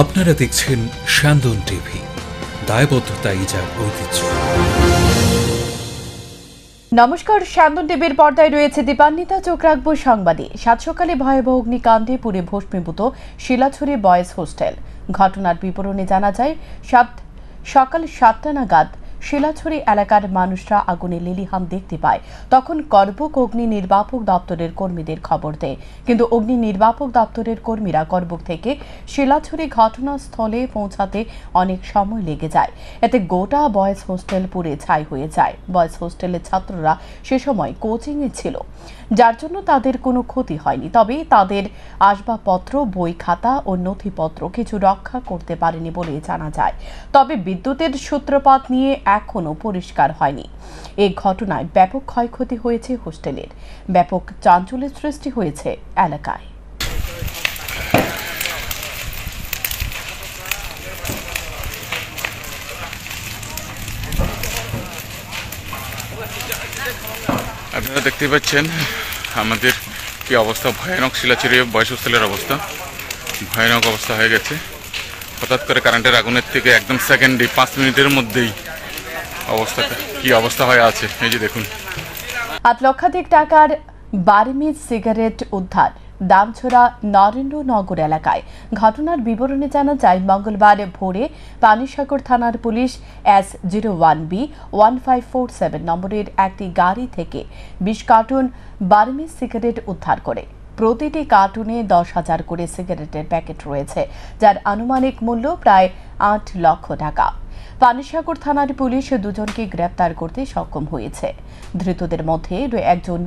আপনারা দেখছেন শান্দন টিভি, দায়বদ্ধতা ইজার ঐতিহ্য। নমস্কার, শান্দন টিভির পর্দায় রয়েছে দীপান্বিতা। চোখ রাখবো সংবাদে। সাত সকালে ভয়াবহ অগ্নিকাণ্ডে পুড়ে ভস্মীভূত শিলাছড়ি বয়েজ হোস্টেল। ঘটনার বিবরণে জানা যায়, সকাল 7টা নাগাদ শিলাছড়ি এলাকার মানুষরা আগুনে লেলিহান দেখতে পায়। তখন করবুক অগ্নি নির্বাপক দপ্তরের কর্মীদের খবর দেয়, কিন্তু অগ্নি নির্বাপক দপ্তরের কর্মীরা করবুক থেকে শিলাছড়ি ঘটনাস্থলে পৌঁছাতে অনেক সময় লেগে যায়। এতে গোটা বয়েজ হোস্টেল পুড়ে ছাই হয়ে যায়। বয়েজ হোস্টেলের ছাত্ররা সে সময় কোচিংয়ে ছিল, যার জন্য তাদের কোনো ক্ষতি হয়নি। তবে তাদের আসবাবপত্র, বই খাতা ও নথিপত্র কিছু রক্ষা করতে পারেনি বলে জানা যায়। তবে বিদ্যুতের সূত্রপাত নিয়ে এখনো পরিষ্কার হয়নি। এই ঘটনায় ব্যাপক ক্ষয়ক্ষতি হয়েছে হোস্টেলের। ব্যাপক চাঞ্চল্যের সৃষ্টি হয়েছে এলাকায়। আপনারা দেখতে পাচ্ছেন আমাদের কি অবস্থা, ভয়ানক শিলাছড়ি বয়েজ হোস্টেলের অবস্থা। ভয়ানক অবস্থা হয়ে গেছে। হঠাৎ করে কারেন্টের আগুনের থেকে একদম সেকেন্ডে 5 মিনিটের মধ্যেই অবস্থাটা কি অবস্থা হয়ে আছে, এই যে দেখুন। 8 লক্ষাধিক টাকার বার্মিজ সিগারেট উদ্ধার দামছড়া নরেন্দ্রনগর এলাকায়। ঘটনার বিবরণে জানা যায়, মঙ্গলবার ভোরে পানিসাগর থানার পুলিশ S01B1547 নম্বরের একটি গাড়ি থেকে 20 কার্টুন বার্মিজ সিগারেট উদ্ধার করে। প্রতিটি কার্টুনে 10,000 করে সিগারেটের প্যাকেট রয়েছে, যার আনুমানিক মূল্য প্রায় 8 লক্ষ টাকা। পানিসাগর থানার পুলিশ দুজনকে গ্রেপ্তার করতে সক্ষম হয়েছে। ধৃতদের মধ্যে একজন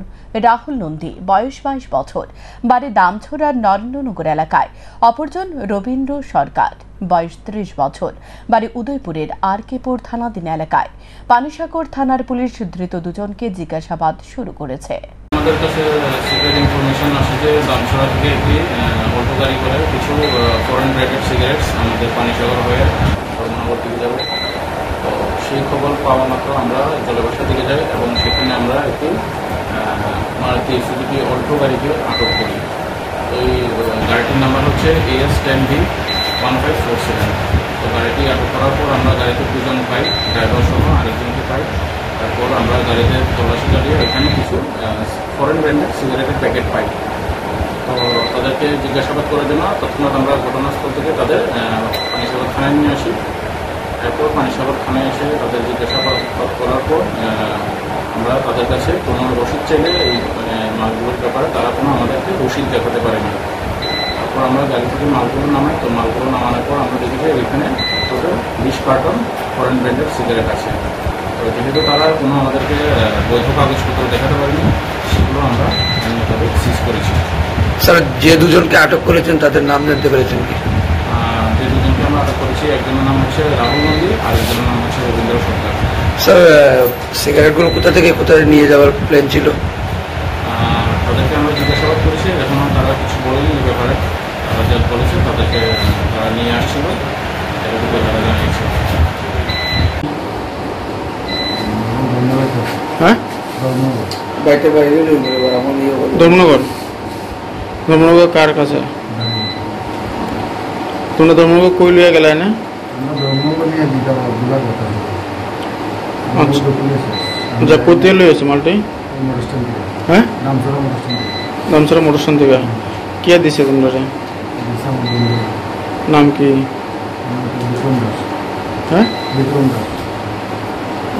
রাহুল নন্দী, বয়স 22 বছর, বাড়ি দামছড়ার নরেন্দ্রনগর এলাকায়। অপরজন রবীন্দ্র সরকার, বয়স 30 বছর, বাড়ি উদয়পুরের RK-পুর থানাধীন এলাকায়। পানিসাগর থানার পুলিশ ধৃত দুজনকে জিজ্ঞাসাবাদ শুরু করেছে। আমাদের কাছে সিগারেট ইনফরমেশন আসে যে দামছড়া থেকে একটি অল্টো গাড়ি করে কিছু ফরেন ব্র্যান্ডেড সিগারেটস আমাদের পানিসাগর হয়ে ধর্মনগর দিকে যাবে। তো সেই খবর পাওয়া মাত্র আমরা জলবাসার দিকে যাই এবং সেখানে আমরা একটি মারুতি সুজুকি অল্টো গাড়িকে আটক করি। এই গাড়িটির নাম্বার হচ্ছে AS10V1547। তো গাড়িটি আটক করার পর আমরা গাড়িতে 2জন পাই, ড্রাইভার সহ আরেকজনকে পাই। তারপর আমরা গাড়িতে তল্লাশি চালিয়ে এখানে কিছু ফরেন ব্র্যান্ডের সিগারেটের প্যাকেট পাই। তো তাদেরকে জিজ্ঞাসাবাদ করার জন্য তৎক্ষণাৎ আমরা ঘটনাস্থল থেকে তাদের পানিসাগর থানায় নিয়ে আসি। এরপর পানিসাগর থানায় এসে তাদের জিজ্ঞাসাবাদ করার পর আমরা তাদের কাছে কোনো রসিদ চাইলে এই মালগুলোর ব্যাপারে তারা কোনো আমাদেরকে রসিদ দেখাতে পারেনি। তারপর আমরা গাড়ি থেকে মালগুলো নামাই। তো মালগুলো নামানোর পর আমরা দেখি যে এখানে টোটাল 20 কার্টন ফরেন ব্র্যান্ডের সিগারেট আছে। তো যেহেতু তারা কোনো আমাদেরকে বৈধ কাগজপত্র দেখাতে পারেনি, সেগুলো আমরা তাদের সিজ করেছি। স্যার, যে দুজনকে আটক করেছেন তাদের নাম জানতে পেরেছেন কি? যে দুজনকে আমরা আটক করেছি, একজনের নাম হচ্ছে রাহুল নন্দী আর একজনের নাম হচ্ছে রবীন্দ্র সরকার। স্যার, সিগারেটগুলো কোথা থেকে কোথায় নিয়ে যাওয়ার প্ল্যান ছিল? তাদেরকে আমরা জিজ্ঞাসাবাদ করেছি, এখন তারা কিছু বলেনি এই ব্যাপারে। তারা যা বলেছে তাদেরকে তারা নিয়ে আসছিল, এটুকু তারা জানিয়েছে। হ্যাঁ, ধর্মনগর। ধর্মনগর কার কাছে? তোমরা ধর্মনগর কই লিয়ে গেলে না? আচ্ছা, কোথায় লই আছে মালটি? হ্যাঁ, দামছড়া মোটরস্টেশন থেকে। কে দিছে তোমরা? নাম কি? হ্যাঁ,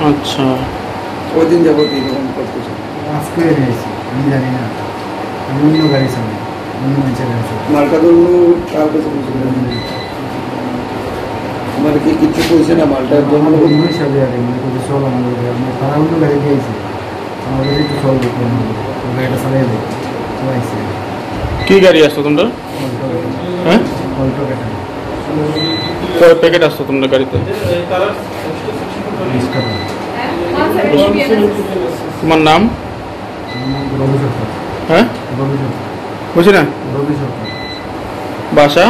আচ্ছা। কদিন যাবত এরকম করতেছে? আজকে নিয়েছি, আমি জানি না। আমি অন্য গাড়ি চালাই, অন্য মানুষের গাড়ি চালাই। মালটা তো কার কাছে আমার কি কিছু কইছে না? মালটা আমাদের অন্য হিসাবে আর মনে করছি চল আমাদের আমি তারা অন্য গাড়ি দিয়েছি, আমাদের একটু চল দেখবো, গাড়িটা চালাই দেবো। কি গাড়ি আসতো তোমরা? হ্যাঁ, অল্টো গাড়ি। কয় প্যাকেট আসতো তোমরা গাড়িতে? তোমার নাম? রবি সরকার। হ্যাঁ, রবি সরকার। বুঝি না। রবি সরকার। বাসা?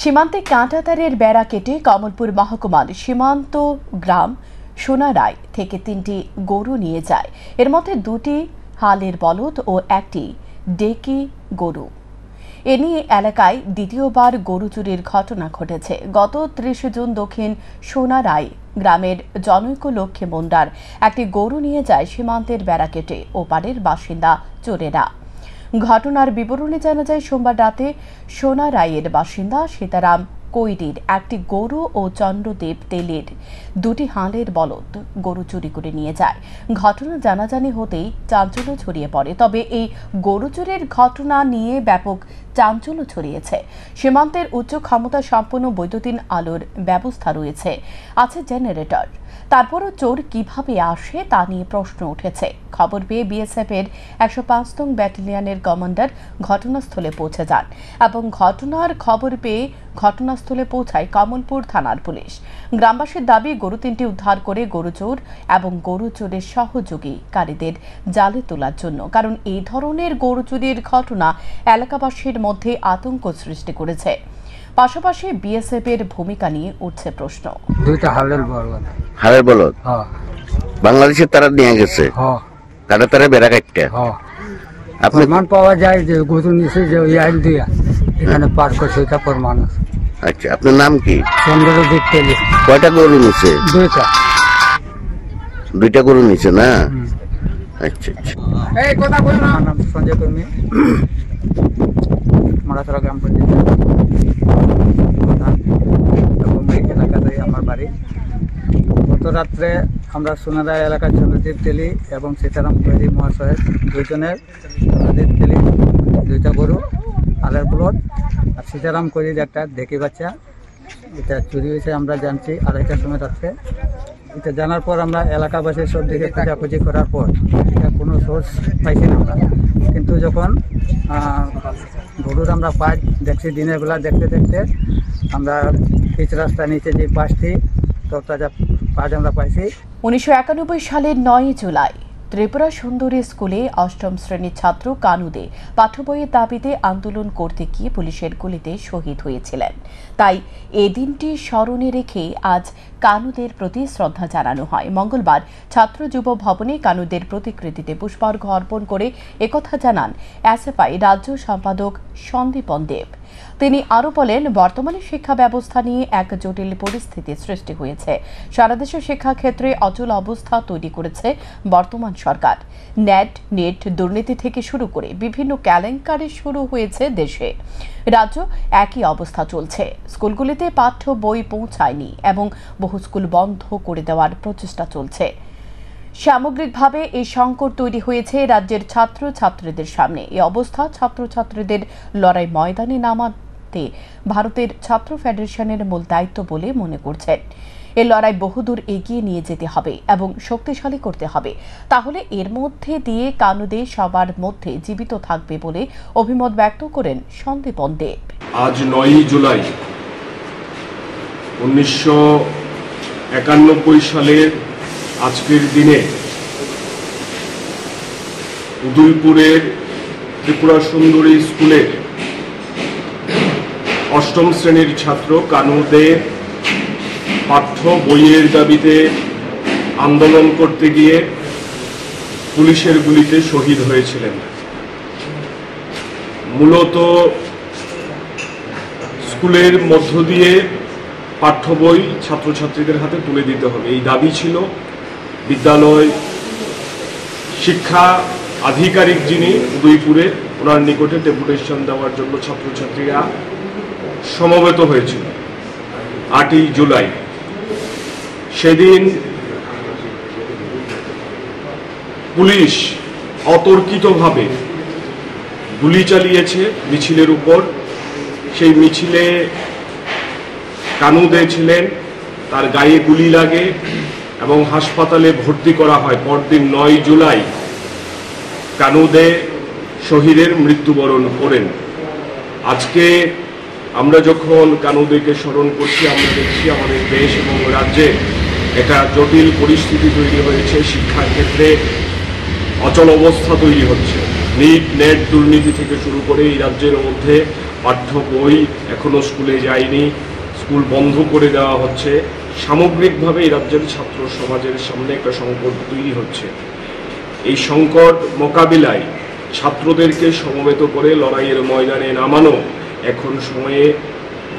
সীমান্তে কাঁটাতারের বেড়া কেটে কমলপুর মহকুমার সীমান্ত গ্রাম সোনারায় থেকে 3টি গরু নিয়ে যায়। এর মধ্যে 2টি হালের বলদ ও একটি ডেকে গরু। এ নিয়ে এলাকায় দ্বিতীয়বার গরু চুরির ঘটনা ঘটেছে। গত ৩০ জুন দক্ষিণ সোনারাই গ্রামের জনৈক লক্ষ্মী মুন্ডার একটি গরু নিয়ে যায় সীমান্তের বেড়া কেটে ওপারের বাসিন্দা চোরেরা। ঘটনার বিবরণে জানা যায়, সোমবার রাতে সোনারাইয়ের বাসিন্দা সীতারাম কৈরির একটি গরু ও চন্দ্রদেব তেলের দুটি হাঁড়ের বলদ গরু চুরি করে নিয়ে যায়। ঘটনা জানাজানি হতেই চাঞ্চল্য ছড়িয়ে পড়ে। তবে এই গরু চুরির ঘটনা নিয়ে ব্যাপক চাঞ্চল্য ছড়িয়েছে। সীমান্তের উচ্চ ক্ষমতা সম্পন্ন বৈদ্যুতিন আলোর ব্যবস্থা রয়েছে, আছে জেনারেটর। তারপরও চোর কিভাবে আসে তা নিয়ে প্রশ্ন উঠেছে। খবর পেয়ে বিএসএফ এর ১০৫ নং ব্যাটালিয়নের কমান্ডার ঘটনাস্থলে পৌঁছে যান এবং ঘটনার খবর পেয়ে ঘটনাস্থলে পৌঁছায় কমলপুর থানার পুলিশ। গ্রামবাসীর দাবি, গরু তিনটি উদ্ধার করে গরু চোর এবং গরু চোরের সহযোগীকারীদের জালে তোলার জন্য। কারণ এই ধরনের গরু চুরির ঘটনা এলাকাবাসীর মধ্যে আতঙ্ক সৃষ্টি করেছে। পাশাপাশি বিএসএফ এর ভূমিকা নিয়ে উঠছে প্রশ্ন। দুইটা হালের বলদ বাংলাদেশের তারা নিয়ে গেছে, তারা বেড়া কাটতে প্রমাণ পাওয়া যায় যে গরু নিচে যে ওই আইল দিয়া এখানে পার করছে, এটা প্রমাণ আছে। আচ্ছা, আপনার নাম কি? চন্দ্রদীপ তেলি। কয়টা গরু নিছে? দুইটা গরু নিছে না? আচ্ছা আচ্ছা। আমার নাম সঞ্জয় কর্মী, মরাছড়া গ্রাম পঞ্চায়েত এবং এই এলাকাতেই আমার বাড়ি। গত রাত্রে আমরা সোনারাই এলাকার চন্দ্রদীপ তেলি এবং সীতারাম কৈরি মহাশয়ের দুইজনের চন্দ্রদীপ তেলি দুইটা গরু, আলের বলদ আর সীতারাম কৈরির একটা ঢেকি বাচ্চা, এটা চুরি হয়েছে আমরা জানছি ২:৩০টার সময় রাত্রে। এটা জানার পর আমরা এলাকাবাসীর সব দিকে খোঁজাখুঁজি করার পর এটা কোনো সোর্স পাইছি না আমরা। কিন্তু যখন গরুর আমরা পাঁচ দেখছি দিনের বেলা দেখতে দেখতে আমরা পিচ রাস্তা নিচে যে পাঁচটি তরতাজা পাঁচ আমরা পাইছি। ১৯৯১ সালের ৯ জুলাই ত্রিপুরা সুন্দরী স্কুলে অষ্টম শ্রেণীর ছাত্র কানু দে পাঠ্য বইয়ের দাবিতে আন্দোলন করতে গিয়ে পুলিশের গুলিতে শহীদ হয়েছিলেন। তাই এ দিনটি স্মরণে রেখে আজ কানুদের প্রতি শ্রদ্ধা জানানো হয়। মঙ্গলবার ছাত্র যুব ভবনে কানুদের প্রতিকৃতিতে পুষ্পার্ঘ্য অর্পণ করে একথা জানান এসএফআই রাজ্য সম্পাদক সন্দীপন দেব। তিনি আরও বলেন, বর্তমানে শিক্ষা ব্যবস্থা নিয়ে এক জটিল পরিস্থিতি সৃষ্টি হয়েছে। সারা দেশে শিক্ষাক্ষেত্রে অচল অবস্থা তৈরি করেছে বর্তমান সরকার। নেট দুর্নীতি থেকে শুরু করে বিভিন্ন কেলেঙ্কারি শুরু হয়েছে দেশে। রাজ্য একই অবস্থা চলছে। স্কুলগুলিতে পাঠ্য বই পৌঁছায়নি এবং বহু স্কুল বন্ধ করে দেওয়ার প্রচেষ্টা চলছে। সামগ্রিকভাবে এই সংকট তৈরি হয়েছে রাজ্যের ছাত্রছাত্রীদের সামনে। এই অবস্থা ছাত্রছাত্রীদের লড়াই ময়দানে নামাতে ভারতের ছাত্র ফেডারেশনের মূল দায়িত্ব বলে মনে করছেন। এই লড়াই বহুদূর এগিয়ে নিয়ে যেতে হবে এবং শক্তিশালী করতে হবে। তাহলে এর মধ্যে দিয়ে কানুদে সবার মধ্যে জীবিত থাকবে বলে অভিমত ব্যক্ত করেন সন্দীপন দেব। আজ ৯ জুলাই ১৯৯১ সালের আজকের দিনে উদয়পুরের ত্রিপুরা সুন্দরী স্কুলের অষ্টম শ্রেণীর ছাত্র কানু দে পাঠ্য বইয়ের দাবিতে আন্দোলন করতে গিয়ে পুলিশের গুলিতে শহীদ হয়েছিলেন। মূলত স্কুলের মধ্য দিয়ে পাঠ্য বই ছাত্রছাত্রীদের হাতে তুলে দিতে হবে, এই দাবি ছিল। বিদ্যালয় শিক্ষা আধিকারিক যিনি উদয়পুরে, ওনার নিকটে ডেপুটেশন দেওয়ার জন্য ছাত্রছাত্রীরা সমবেত হয়েছিল ৮ই জুলাই। সেদিন পুলিশ অতর্কিতভাবে গুলি চালিয়েছে মিছিলের উপর। সেই মিছিলে কানু দে ছিলেন, তার গায়ে গুলি লাগে এবং হাসপাতালে ভর্তি করা হয়। পরদিন ৯ জুলাই কানু দে শহীদের মৃত্যুবরণ করেন। আজকে আমরা যখন কানু দেকে স্মরণ করছি, আমরা দেখছি আমাদের দেশ এবং রাজ্যে একটা জটিল পরিস্থিতি তৈরি হয়েছে। শিক্ষার ক্ষেত্রে অচল অবস্থা তৈরি হচ্ছে। নেট দুর্নীতি থেকে শুরু করে এই রাজ্যের মধ্যে পাঠ্য বই এখনো স্কুলে যায়নি, স্কুল বন্ধ করে দেওয়া হচ্ছে। সামগ্রিকভাবে এই রাজ্যের ছাত্র সমাজের সামনে একটা সংকট তৈরি হচ্ছে। এই সংকট মোকাবিলায় ছাত্রদেরকে সমবেত করে লড়াইয়ের ময়দানে নামানো এখন সময়ে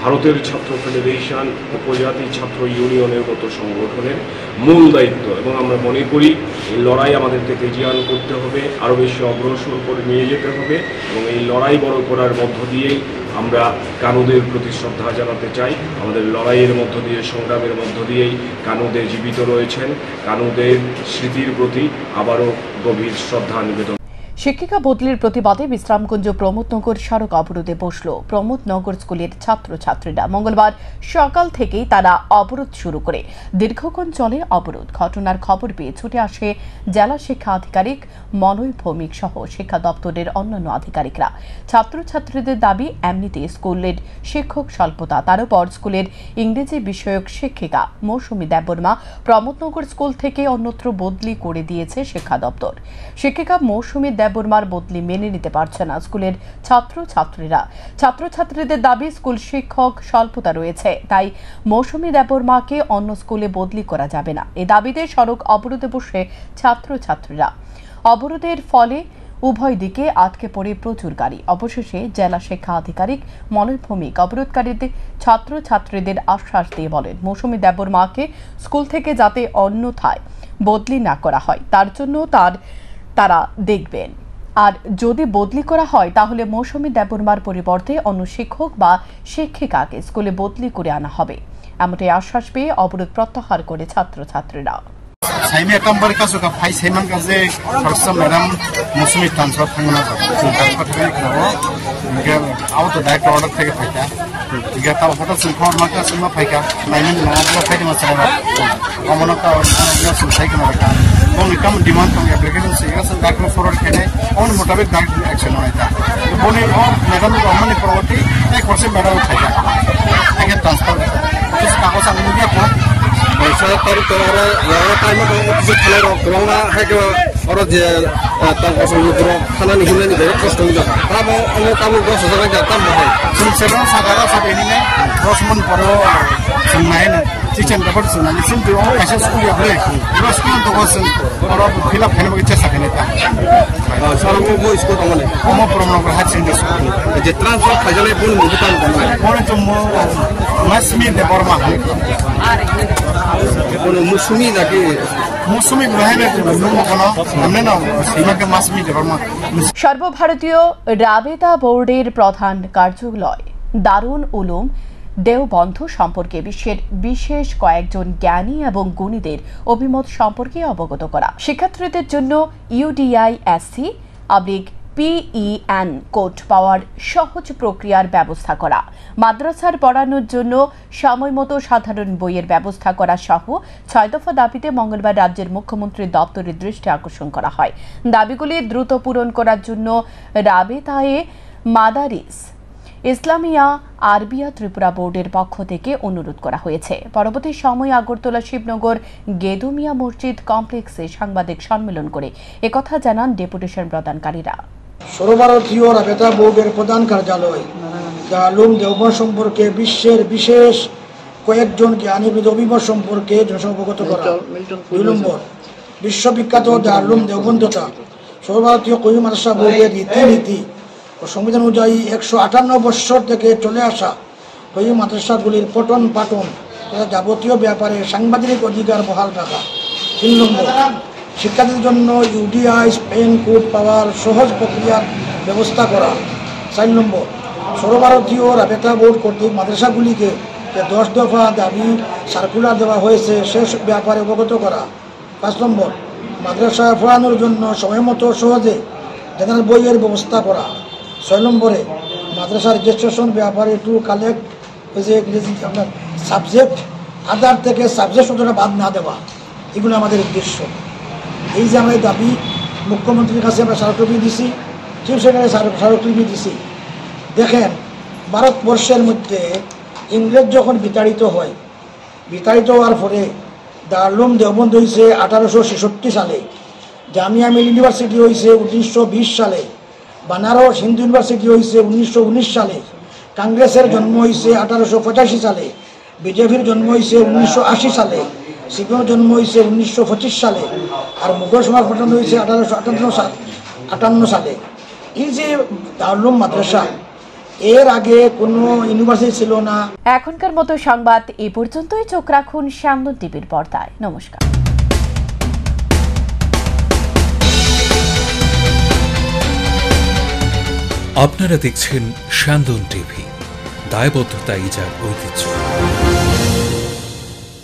ভারতের ছাত্র ফেডারেশন, উপজাতি ছাত্র ইউনিয়নের মতো সংগঠনের মূল দায়িত্ব। এবং আমরা মনে করি এই লড়াই আমাদেরকে তেজিয়ান করতে হবে, আরও বেশি অগ্রসর করে নিয়ে যেতে হবে এবং এই লড়াই বড় করার মধ্য দিয়েই আমরা কানুদের প্রতি শ্রদ্ধা জানাতে চাই। আমাদের লড়াইয়ের মধ্য দিয়ে, সংগ্রামের মধ্য দিয়েই কানুদে জীবিত রয়েছেন। কানুদের স্মৃতির প্রতি আবারও গভীর শ্রদ্ধা নিবেদন। শিক্ষিকা বদলির প্রতিবাদে বিশ্রামগঞ্জ প্রমোদনগর সড়ক অবরোধে বসল প্রমোদনগর স্কুলের ছাত্রছাত্রীরা। মঙ্গলবার সকাল থেকেই তারা অবরোধ শুরু করে দীর্ঘক্ষণ চলে অবরোধ। ঘটনার খবর পেয়ে ছুটে আসে জেলা শিক্ষা আধিকারিক মলয় ভৌমিক সহ শিক্ষা দপ্তরের অন্যান্য আধিকারিকরা। ছাত্রছাত্রীদের দাবি, এমনিতে স্কুলের শিক্ষক স্বল্পতা, তার উপর স্কুলের ইংরেজি বিষয়ক শিক্ষিকা মৌসুমী দেববর্মা প্রমোদনগর স্কুল থেকে অন্যত্র বদলি করে দিয়েছে শিক্ষা দপ্তর। শিক্ষিকা মৌসুমী দেববর্মার বদলি মেনে নিতে পারছে না স্কুলের ছাত্রছাত্রীরা। ছাত্রছাত্রীদের দাবি, স্কুল শিক্ষক স্বল্পতা রয়েছে, তাই মৌসুমী দেববর্মাকে অন্য স্কুলে বদলি করা যাবে না। এ দাবিতে সড়ক অবরোধে বসে ছাত্রছাত্রীরা। অবরোধের ফলে উভয় দিকে আটকে পড়ে প্রচুর গাড়ি। অবশেষে জেলা শিক্ষা আধিকারিক মলয় ভৌমিক অবরোধকারীদের ছাত্রছাত্রীদের আশ্বাস দিয়ে বলেন, মৌসুমী দেববর্মাকে স্কুল থেকে যাতে অন্যথায় বদলি না করা হয় তার জন্য তারা দেখবেন। আর যদি বদলি করা হয় তাহলে মৌসুমী দেববর্মার পরিবর্তে অন্য শিক্ষক বা শিক্ষিকাকে স্কুলে বদলি করে আনা হবে। এমনটাই আশ্বাস পেয়ে অবরোধ প্রত্যাহার করে ছাত্রছাত্রীরা। साइमे एकम्बर का सुका फाइ सैमान का जे फर्स्ट मैडम मौसुमी ट्रांसफर थांगना ट्रांसफर के खराबो के आउ तो डायरेक्ट ऑर्डर थे के फाइका के ता फोटो सिंफोर माका सिमा फाइका लाइन ना आपला फाइट मा सरा कमनो का ऑर्डर सुसाई के माका कोन कम डिमांड का एप्लीकेशन से यस डायरेक्ट फॉरवर्ड करने और मुताबिक डायरेक्ट एक्शन होता बोने और मैडम को हमने प्रॉपर्टी एक वर्ष मैडम फाइका के ट्रांसफर इस कागज अनुमति को saya tarik ke arah yang time itu bisa kalau kerana hak orang dia tak kosong itu karena ni hina ni dia kosong juga. Kalau kamu kosong saja jatah mahal. Sekarang sekarang saat ini ni Rosman Paro semain teacher dapat senang. Simpul orang kasih sekolah ya boleh. Terus sekolah tu kosong orang filap kena bagi cesa kena tak. Sekarang mau sekolah kamu ni. Kamu program berhad sendiri sekolah. Jadi transfer kajian pun bukan kamu. Kamu tu mau masmi de borma. मौसुमी लगे मौसुमी সর্বভারতীয় রাবেতা বোর্ডের প্রধান কার্যালয় দারুল উলুম দেওবন্ধ সম্পর্কে বিশ্বের বিশেষ কয়েকজন জ্ঞানী এবং গুণীদের অভিমত সম্পর্কে অবগত করা, শিক্ষার্থীদের জন্য ইউডিআইএসসি PEN কোড পাওয়ার সহজ প্রক্রিয়ার ব্যবস্থা করা, মাদ্রাসার পড়ানোর জন্য সময়মতো সাধারণ বইয়ের ব্যবস্থা করা সহ ৬ দফা দাবিতে মঙ্গলবার রাজ্যের মুখ্যমন্ত্রীর দপ্তরের দৃষ্টি আকর্ষণ করা হয়। দাবিগুলি দ্রুত পূরণ করার জন্য রাবেতায়ে মাদারিস ইসলামিয়া আরবিয়া ত্রিপুরা বোর্ডের পক্ষ থেকে অনুরোধ করা হয়েছে। পরবর্তী সময়ে আগরতলা শিবনগর গেদুমিয়া মসজিদ কমপ্লেক্সে সাংবাদিক সম্মেলন করে একথা জানান ডেপুটেশন প্রদানকারীরা। সর্বভারতীয় রাবেতা বোর্ডের প্রধান কার্যালয় দারুল দেওবন্দ সম্পর্কে বিশ্বের বিশেষ কয়েকজন জ্ঞানীবিদ অভিমত সম্পর্কে জনসংবগত করা। ২ নম্বর, বিশ্ববিখ্যাত দারুল দেওবন্দটা সর্বভারতীয় কওমি মাদ্রাসা বোর্ডের রীতিনীতি ও সংবিধান অনুযায়ী ১৫৮ বৎসর থেকে চলে আসা কওমি মাদ্রাসাগুলির পঠন পাঠন তথা যাবতীয় ব্যাপারে সাংবিধানিক অধিকার বহাল রাখা। ৩ নম্বর, শিক্ষার্থীদের জন্য ইউডিআইএসপি কোড পাওয়ার সহজ প্রক্রিয়ার ব্যবস্থা করা। ৪ নম্বর, সর্বভারতীয় রাবেতা বোর্ড কর্তৃক মাদ্রাসাগুলিকে যে ১০ দফা দাবি সার্কুলার দেওয়া হয়েছে সে ব্যাপারে অবগত করা। ৫ নম্বর, মাদ্রাসায় পড়ানোর জন্য সময়মতো সহজে জেনারেল বইয়ের ব্যবস্থা করা। ৬ নম্বরে, মাদ্রাসার রেজিস্ট্রেশন ব্যাপারে টু কালেক্ট যে আপনার সাবজেক্ট আধার থেকে সাবজেক্ট শব্দটা বাদ না দেওয়া, এগুলো আমাদের উদ্দেশ্য। এই যে আমরা দাবি মুখ্যমন্ত্রীর কাছে আমরা স্মারকলিপি দিছি, চিফ সেক্রেটারি স্মারকলিপি দিছি। দেখেন, ভারতবর্ষের মধ্যে ইংরেজ যখন বিতাড়িত হয়, বিতাড়িত হওয়ার পরে দারুল দেওবন্দ হয়েছে 1866 সালে, জামিয়া মিল ইউনিভার্সিটি হয়েছে 1920 সালে, বানারস হিন্দু ইউনিভার্সিটি হয়েছে 1919 সালে, কংগ্রেসের জন্ম হয়েছে 1885 সালে, বিজেপির জন্ম হয়েছে 1980 সালে, সিপিএমের জন্ম হয়েছে 1925 সালে, আর মুঘল সমাজ গঠন হয়েছে 1858 সালে। এই যে দারুল মাদ্রাসা, এর আগে কোনো ইউনিভার্সিটি ছিল না। এখনকার মতো সংবাদ এ পর্যন্তই। চোখ রাখুন স্যান্দন টিভির পর্দায়। নমস্কার। আপনারা দেখছেন স্যান্দন টিভি, দায়বদ্ধতা ইজার ঐতিহ্য।